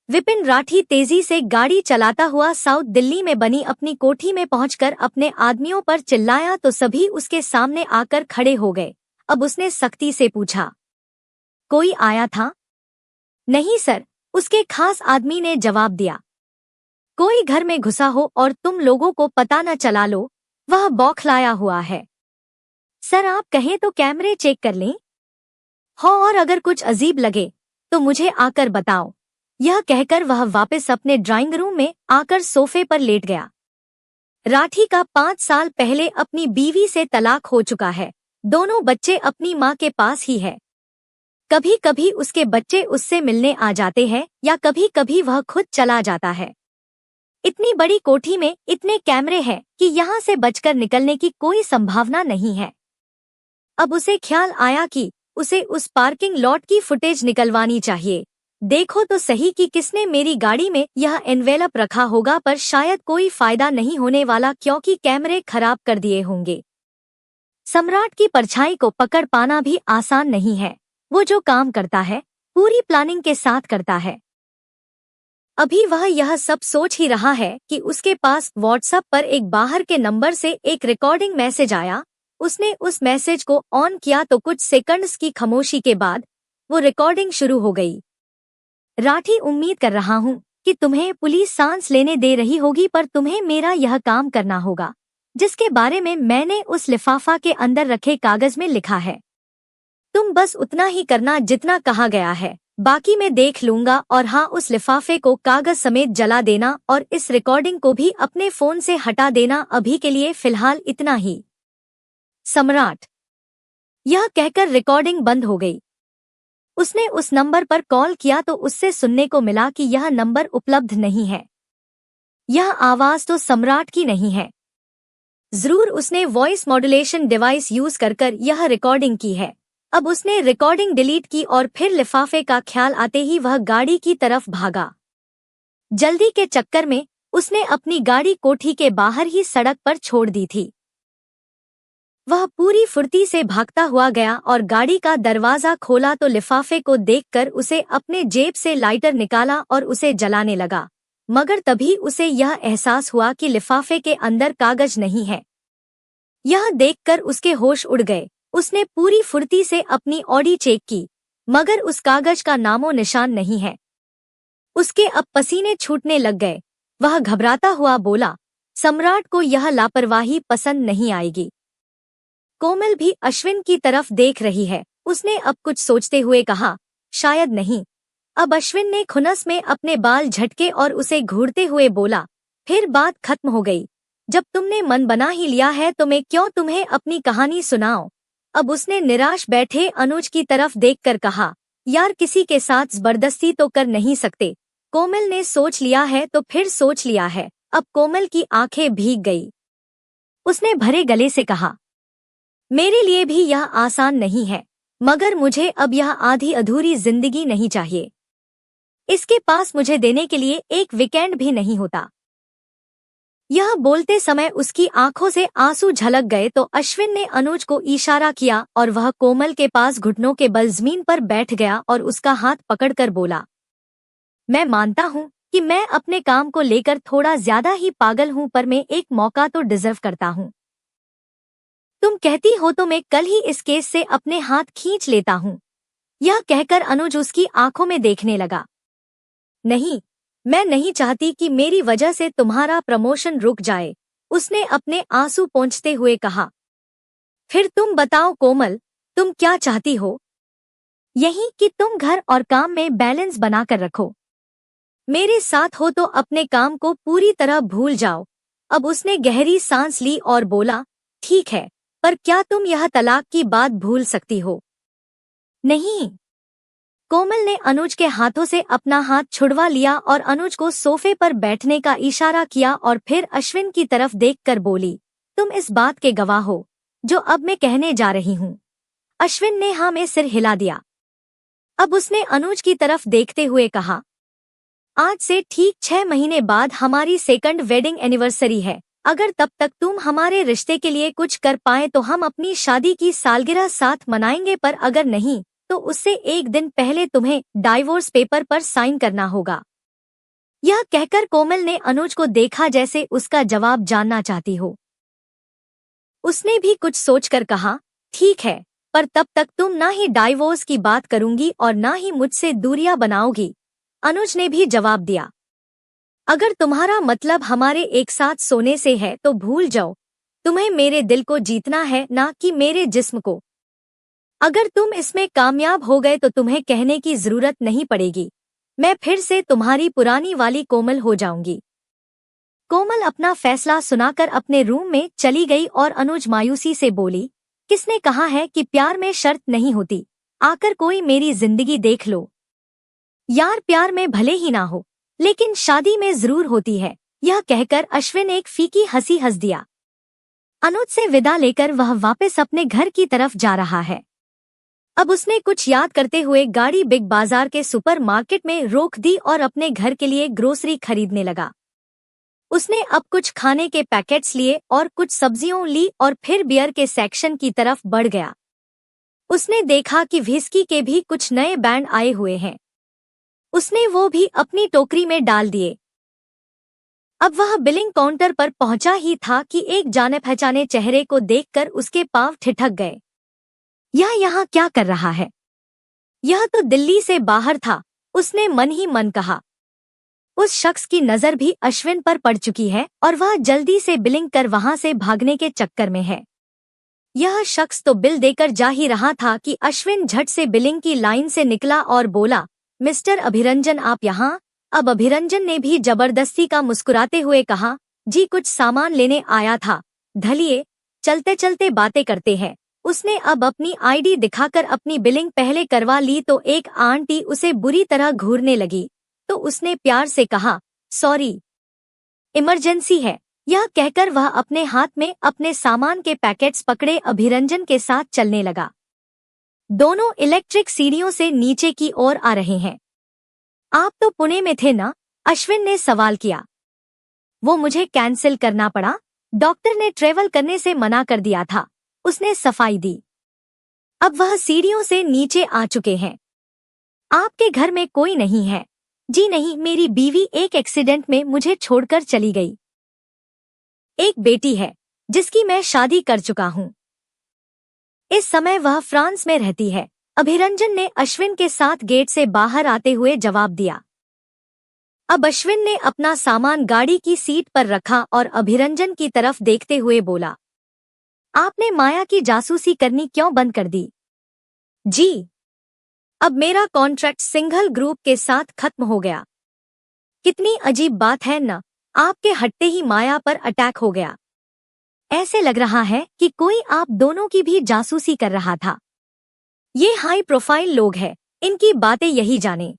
विपिन राठी तेजी से गाड़ी चलाता हुआ साउथ दिल्ली में बनी अपनी कोठी में पहुंचकर अपने आदमियों पर चिल्लाया तो सभी उसके सामने आकर खड़े हो गए। अब उसने सख्ती से पूछा, कोई आया था? नहीं सर, उसके खास आदमी ने जवाब दिया। कोई घर में घुसा हो और तुम लोगों को पता न चला लो, वह बौखलाया हुआ है। सर आप कहें तो कैमरे चेक कर लें? हो, और अगर कुछ अजीब लगे तो मुझे आकर बताओ। यह कहकर वह वापस अपने ड्राइंग रूम में आकर सोफे पर लेट गया। राठी का 5 साल पहले अपनी बीवी से तलाक हो चुका है। दोनों बच्चे अपनी माँ के पास ही है। कभी कभी उसके बच्चे उससे मिलने आ जाते हैं या कभी कभी वह खुद चला जाता है। इतनी बड़ी कोठी में इतने कैमरे हैं कि यहाँ से बचकर निकलने की कोई संभावना नहीं है। अब उसे ख्याल आया कि उसे उस पार्किंग लॉट की फुटेज निकलवानी चाहिए। देखो तो सही कि किसने मेरी गाड़ी में यह एनवेलप रखा होगा, पर शायद कोई फायदा नहीं होने वाला क्योंकि कैमरे खराब कर दिए होंगे। सम्राट की परछाई को पकड़ पाना भी आसान नहीं है। वो जो काम करता है पूरी प्लानिंग के साथ करता है। अभी वह यह सब सोच ही रहा है कि उसके पास व्हाट्सएप पर एक बाहर के नंबर से एक रिकॉर्डिंग मैसेज आया। उसने उस मैसेज को ऑन किया तो कुछ सेकंड्स की खामोशी के बाद वो रिकॉर्डिंग शुरू हो गई। राठी, उम्मीद कर रहा हूँ कि तुम्हें पुलिस सांस लेने दे रही होगी, पर तुम्हें मेरा यह काम करना होगा जिसके बारे में मैंने उस लिफाफा के अंदर रखे कागज में लिखा है। तुम बस उतना ही करना जितना कहा गया है, बाकी मैं देख लूंगा। और हाँ, उस लिफाफे को कागज समेत जला देना और इस रिकॉर्डिंग को भी अपने फोन से हटा देना। अभी के लिए फिलहाल इतना ही। सम्राट। यह कहकर रिकॉर्डिंग बंद हो गई। उसने उस नंबर पर कॉल किया तो उससे सुनने को मिला कि यह नंबर उपलब्ध नहीं है। यह आवाज तो सम्राट की नहीं है। जरूर उसने वॉइस मॉड्यूलेशन डिवाइस यूज कर यह रिकॉर्डिंग की है। अब उसने रिकॉर्डिंग डिलीट की और फिर लिफाफे का ख्याल आते ही वह गाड़ी की तरफ भागा। जल्दी के चक्कर में उसने अपनी गाड़ी कोठी के बाहर ही सड़क पर छोड़ दी थी। वह पूरी फुर्ती से भागता हुआ गया और गाड़ी का दरवाजा खोला तो लिफाफे को देखकर उसे अपने जेब से लाइटर निकाला और उसे जलाने लगा। मगर तभी उसे यह एहसास हुआ कि लिफाफे के अंदर कागज नहीं है। यह देखकर उसके होश उड़ गए। उसने पूरी फुर्ती से अपनी ऑडी चेक की, मगर उस कागज का नामो निशान नहीं है। उसके अब पसीने छूटने लग गए। वह घबराता हुआ बोला, सम्राट को यह लापरवाही पसंद नहीं आएगी। कोमल भी अश्विन की तरफ देख रही है। उसने अब कुछ सोचते हुए कहा, शायद नहीं। अब अश्विन ने खुनस में अपने बाल झटके और उसे घूरते हुए बोला, फिर बात खत्म हो गई। जब तुमने मन बना ही लिया है तो मैं क्यों तुम्हें अपनी कहानी सुनाऊं। अब उसने निराश बैठे अनुज की तरफ देखकर कहा, यार किसी के साथ जबरदस्ती तो कर नहीं सकते। कोमल ने सोच लिया है तो फिर सोच लिया है। अब कोमल की आंखें भीग गई। उसने भरे गले से कहा, मेरे लिए भी यह आसान नहीं है, मगर मुझे अब यह आधी अधूरी जिंदगी नहीं चाहिए। इसके पास मुझे देने के लिए एक वीकेंड भी नहीं होता। यह बोलते समय उसकी आंखों से आंसू झलक गए तो अश्विन ने अनुज को इशारा किया और वह कोमल के पास घुटनों के बल जमीन पर बैठ गया और उसका हाथ पकड़कर बोला, मैं मानता हूँ कि मैं अपने काम को लेकर थोड़ा ज्यादा ही पागल हूँ, पर मैं एक मौका तो डिजर्व करता हूँ। तुम कहती हो तो मैं कल ही इस केस से अपने हाथ खींच लेता हूँ। यह कहकर अनुज उसकी आंखों में देखने लगा। नहीं, मैं नहीं चाहती कि मेरी वजह से तुम्हारा प्रमोशन रुक जाए, उसने अपने आंसू पोंछते हुए कहा। फिर तुम बताओ कोमल, तुम क्या चाहती हो? यही कि तुम घर और काम में बैलेंस बनाकर रखो। मेरे साथ हो तो अपने काम को पूरी तरह भूल जाओ। अब उसने गहरी सांस ली और बोला, ठीक है, पर क्या तुम यह तलाक की बात भूल सकती हो? नहीं। कोमल ने अनुज के हाथों से अपना हाथ छुड़वा लिया और अनुज को सोफे पर बैठने का इशारा किया और फिर अश्विन की तरफ देखकर बोली, तुम इस बात के गवाह हो जो अब मैं कहने जा रही हूँ। अश्विन ने हाँ में सिर हिला दिया। अब उसने अनुज की तरफ देखते हुए कहा, आज से ठीक 6 महीने बाद हमारी सेकंड वेडिंग एनिवर्सरी है। अगर तब तक तुम हमारे रिश्ते के लिए कुछ कर पाए तो हम अपनी शादी की सालगिरह साथ मनाएंगे, पर अगर नहीं तो उससे एक दिन पहले तुम्हें डाइवोर्स पेपर पर साइन करना होगा। यह कहकर कोमल ने अनुज को देखा जैसे उसका जवाब जानना चाहती हो। उसने भी कुछ सोचकर कहा, ठीक है, पर तब तक तुम ना ही डाइवोर्स की बात करूंगी और ना ही मुझसे दूरियां बनाओगी। अनुज ने भी जवाब दिया, अगर तुम्हारा मतलब हमारे एक साथ सोने से है तो भूल जाओ, तुम्हें मेरे दिल को जीतना है ना कि मेरे जिस्म को। अगर तुम इसमें कामयाब हो गए तो तुम्हें कहने की जरूरत नहीं पड़ेगी, मैं फिर से तुम्हारी पुरानी वाली कोमल हो जाऊंगी। कोमल अपना फैसला सुनाकर अपने रूम में चली गई और अनुज मायूसी से बोली, किसने कहा है कि प्यार में शर्त नहीं होती, आकर कोई मेरी जिंदगी देख लो। यार प्यार में भले ही ना हो, लेकिन शादी में जरूर होती है। यह कहकर अश्विन एक फीकी हंसी हंस दिया। अनुज से विदा लेकर वह वापस अपने घर की तरफ जा रहा है। अब उसने कुछ याद करते हुए गाड़ी बिग बाजार के सुपरमार्केट में रोक दी और अपने घर के लिए ग्रोसरी खरीदने लगा। उसने अब कुछ खाने के पैकेट्स लिए और कुछ सब्जियों ली और फिर बियर के सेक्शन की तरफ बढ़ गया। उसने देखा कि व्हिस्की के भी कुछ नए ब्रांड आए हुए हैं। उसने वो भी अपनी टोकरी में डाल दिए। अब वह बिलिंग काउंटर पर पहुंचा ही था कि एक जाने पहचाने चेहरे को देखकर उसके पांव ठिठक गए। यह यहाँ क्या कर रहा है? यह तो दिल्ली से बाहर था, उसने मन ही मन कहा। उस शख्स की नजर भी अश्विन पर पड़ चुकी है और वह जल्दी से बिलिंग कर वहां से भागने के चक्कर में है। यह शख्स तो बिल देकर जा ही रहा था कि अश्विन झट से बिलिंग की लाइन से निकला और बोला, मिस्टर अभिरंजन आप यहाँ? अब अभिरंजन ने भी जबरदस्ती का मुस्कुराते हुए कहा, जी कुछ सामान लेने आया था, ढलिए चलते चलते बातें करते हैं। उसने अब अपनी आईडी दिखाकर अपनी बिलिंग पहले करवा ली तो एक आंटी उसे बुरी तरह घूरने लगी, तो उसने प्यार से कहा, सॉरी इमरजेंसी है। यह कहकर वह अपने हाथ में अपने सामान के पैकेट्स पकड़े अभिरंजन के साथ चलने लगा। दोनों इलेक्ट्रिक सीढ़ियों से नीचे की ओर आ रहे हैं। आप तो पुणे में थे ना? अश्विन ने सवाल किया। वो मुझे कैंसिल करना पड़ा, डॉक्टर ने ट्रेवल करने से मना कर दिया था, उसने सफाई दी। अब वह सीढ़ियों से नीचे आ चुके हैं। आपके घर में कोई नहीं है? जी नहीं, मेरी बीवी एक एक्सीडेंट में मुझे छोड़कर चली गई। एक बेटी है जिसकी मैं शादी कर चुका हूँ। इस समय वह फ्रांस में रहती है, अभिरंजन ने अश्विन के साथ गेट से बाहर आते हुए जवाब दिया। अब अश्विन ने अपना सामान गाड़ी की सीट पर रखा और अभिरंजन की तरफ देखते हुए बोला, आपने माया की जासूसी करनी क्यों बंद कर दी? जी, अब मेरा कॉन्ट्रैक्ट सिंघल ग्रुप के साथ खत्म हो गया। कितनी अजीब बात है न, आपके हटते ही माया पर अटैक हो गया। ऐसे लग रहा है कि कोई आप दोनों की भी जासूसी कर रहा था। ये हाई प्रोफाइल लोग हैं, इनकी बातें यही जाने।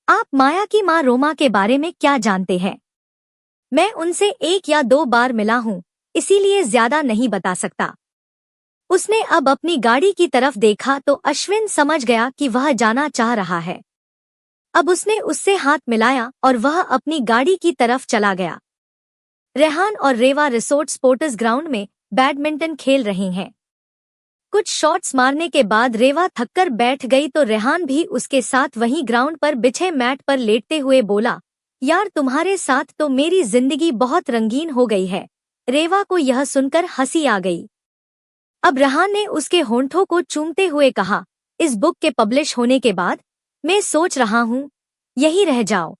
आप माया की माँ रोमा के बारे में क्या जानते हैं? मैं उनसे 1 या 2 बार मिला हूँ, इसीलिए ज्यादा नहीं बता सकता। उसने अब अपनी गाड़ी की तरफ देखा तो अश्विन समझ गया कि वह जाना चाह रहा है। अब उसने उससे हाथ मिलाया और वह अपनी गाड़ी की तरफ चला गया। रेहान और रेवा रिसोर्ट स्पोर्ट्स ग्राउंड में बैडमिंटन खेल रहे हैं। कुछ शॉट्स मारने के बाद रेवा थककर बैठ गई तो रेहान भी उसके साथ वहीं ग्राउंड पर बिछे मैट पर लेटते हुए बोला, यार तुम्हारे साथ तो मेरी जिंदगी बहुत रंगीन हो गई है। रेवा को यह सुनकर हंसी आ गई। अब रेहान ने उसके होंठों को चूमते हुए कहा, इस बुक के पब्लिश होने के बाद मैं सोच रहा हूँ यही रह जाओ।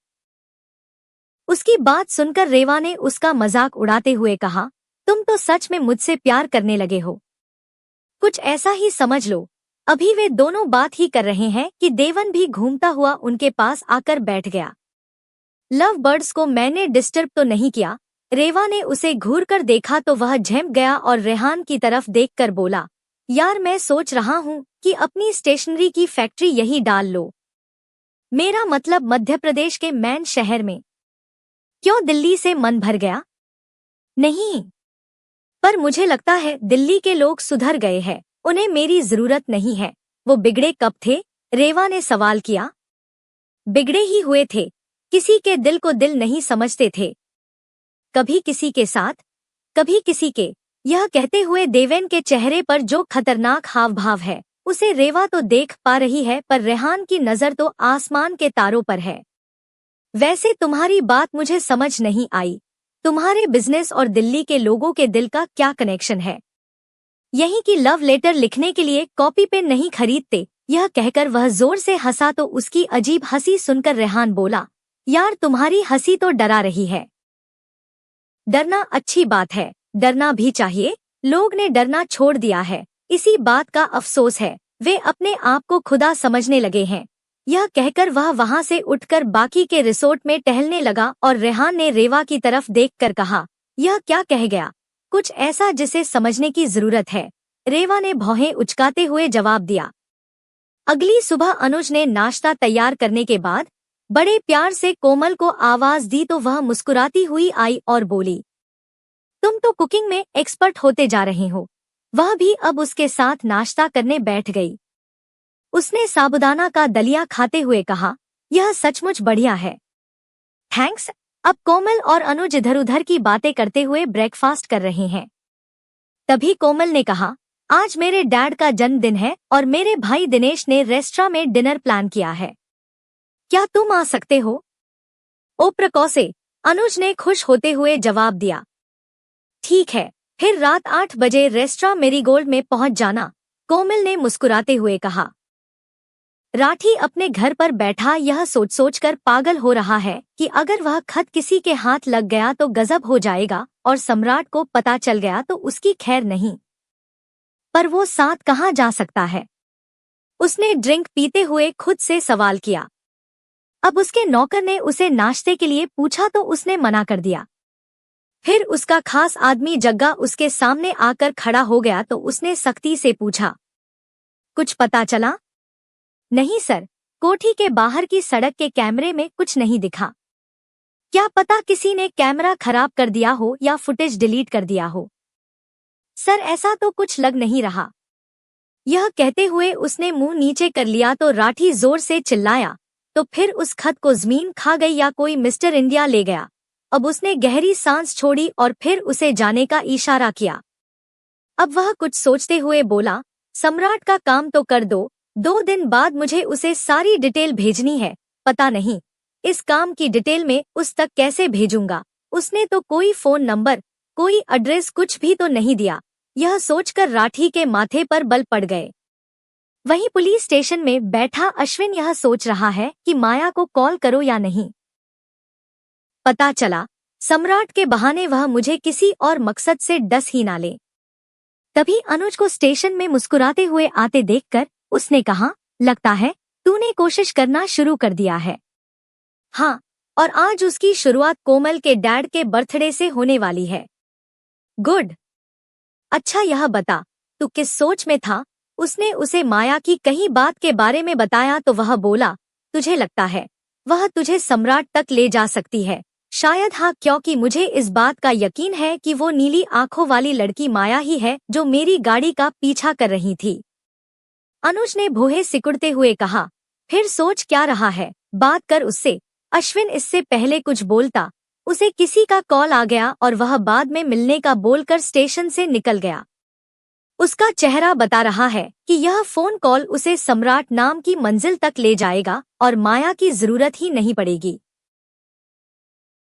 उसकी बात सुनकर रेवा ने उसका मजाक उड़ाते हुए कहा, तुम तो सच में मुझसे प्यार करने लगे हो। कुछ ऐसा ही समझ लो। अभी वे दोनों बात ही कर रहे हैं कि देवन भी घूमता हुआ उनके पास आकर बैठ गया। लव बर्ड्स को मैंने डिस्टर्ब तो नहीं किया? रेवा ने उसे घूरकर देखा तो वह झेंप गया और रेहान की तरफ देखकर बोला, यार मैं सोच रहा हूँ कि अपनी स्टेशनरी की फैक्ट्री यही डाल लो। मेरा मतलब मध्य प्रदेश के मैन शहर में। क्यों, दिल्ली से मन भर गया? नहीं, पर मुझे लगता है दिल्ली के लोग सुधर गए हैं, उन्हें मेरी जरूरत नहीं है। वो बिगड़े कब थे? रेवा ने सवाल किया। बिगड़े ही हुए थे, किसी के दिल को दिल नहीं समझते थे। कभी किसी के साथ, कभी किसी के। यह कहते हुए देवेन के चेहरे पर जो खतरनाक हाव भाव है उसे रेवा तो देख पा रही है, पर रेहान की नजर तो आसमान के तारों पर है। वैसे तुम्हारी बात मुझे समझ नहीं आई। तुम्हारे बिजनेस और दिल्ली के लोगों के दिल का क्या कनेक्शन है? यही कि लव लेटर लिखने के लिए कॉपी पेन नहीं खरीदते। यह कहकर वह जोर से हंसा तो उसकी अजीब हंसी सुनकर रेहान बोला, यार तुम्हारी हंसी तो डरा रही है। डरना अच्छी बात है, डरना भी चाहिए। लोग ने डरना छोड़ दिया है, इसी बात का अफसोस है। वे अपने आप को खुदा समझने लगे हैं। यह कहकर वह वहां से उठकर बाकी के रिसोर्ट में टहलने लगा और रेहान ने रेवा की तरफ देखकर कहा, यह क्या कह गया? कुछ ऐसा जिसे समझने की जरूरत है। रेवा ने भौहें उचकाते हुए जवाब दिया। अगली सुबह अनुज ने नाश्ता तैयार करने के बाद बड़े प्यार से कोमल को आवाज दी तो वह मुस्कुराती हुई आई और बोली, तुम तो कुकिंग में एक्सपर्ट होते जा रहे हो। वह भी अब उसके साथ नाश्ता करने बैठ गई। उसने साबुदाना का दलिया खाते हुए कहा, यह सचमुच बढ़िया है। थैंक्स। अब कोमल और अनुज इधर उधर की बातें करते हुए ब्रेकफास्ट कर रहे हैं। तभी कोमल ने कहा, आज मेरे डैड का जन्मदिन है और मेरे भाई दिनेश ने रेस्टोरेंट में डिनर प्लान किया है। क्या तुम आ सकते हो? ओ प्रकोसे, अनुज ने खुश होते हुए जवाब दिया। ठीक है, फिर रात 8 बजे रेस्टोरेंट मेरीगोल्ड में पहुंच जाना, कोमल ने मुस्कुराते हुए कहा। राठी अपने घर पर बैठा यह सोच सोच कर पागल हो रहा है कि अगर वह खत किसी के हाथ लग गया तो गजब हो जाएगा और सम्राट को पता चल गया तो उसकी खैर नहीं। पर वो साथ कहाँ जा सकता है? उसने ड्रिंक पीते हुए खुद से सवाल किया। अब उसके नौकर ने उसे नाश्ते के लिए पूछा तो उसने मना कर दिया। फिर उसका खास आदमी जग्गा उसके सामने आकर खड़ा हो गया तो उसने सख्ती से पूछा, कुछ पता चला? नहीं सर, कोठी के बाहर की सड़क के कैमरे में कुछ नहीं दिखा। क्या पता किसी ने कैमरा खराब कर दिया हो या फुटेज डिलीट कर दिया हो। सर ऐसा तो कुछ लग नहीं रहा। यह कहते हुए उसने मुंह नीचे कर लिया तो राठी जोर से चिल्लाया, तो फिर उस खत को जमीन खा गई या कोई मिस्टर इंडिया ले गया। अब उसने गहरी सांस छोड़ी और फिर उसे जाने का इशारा किया। अब वह कुछ सोचते हुए बोला, सम्राट का काम तो कर दो, 2 दिन बाद मुझे उसे सारी डिटेल भेजनी है। पता नहीं इस काम की डिटेल में उस तक कैसे भेजूंगा। उसने तो कोई फोन नंबर, कोई एड्रेस कुछ भी तो नहीं दिया। यह सोचकर राठी के माथे पर बल पड़ गए। वहीं पुलिस स्टेशन में बैठा अश्विन यह सोच रहा है कि माया को कॉल करो या नहीं। पता चला सम्राट के बहाने वह मुझे किसी और मकसद से डस ही ना ले। तभी अनुज को स्टेशन में मुस्कुराते हुए आते देखकर उसने कहा, लगता है तूने कोशिश करना शुरू कर दिया है। हाँ, और आज उसकी शुरुआत कोमल के डैड के बर्थडे से होने वाली है। गुड। अच्छा यह बता, तू किस सोच में था? उसने उसे माया की कही बात के बारे में बताया तो वह बोला, तुझे लगता है वह तुझे सम्राट तक ले जा सकती है? शायद हाँ, क्योंकि मुझे इस बात का यकीन है कि वो नीली आंखों वाली लड़की माया ही है जो मेरी गाड़ी का पीछा कर रही थी। अनुज ने भौहें सिकुड़ते हुए कहा, फिर सोच क्या रहा है, बात कर उससे। अश्विन इससे पहले कुछ बोलता, उसे किसी का कॉल आ गया और वह बाद में मिलने का बोलकर स्टेशन से निकल गया। उसका चेहरा बता रहा है कि यह फोन कॉल उसे सम्राट नाम की मंजिल तक ले जाएगा और माया की जरूरत ही नहीं पड़ेगी।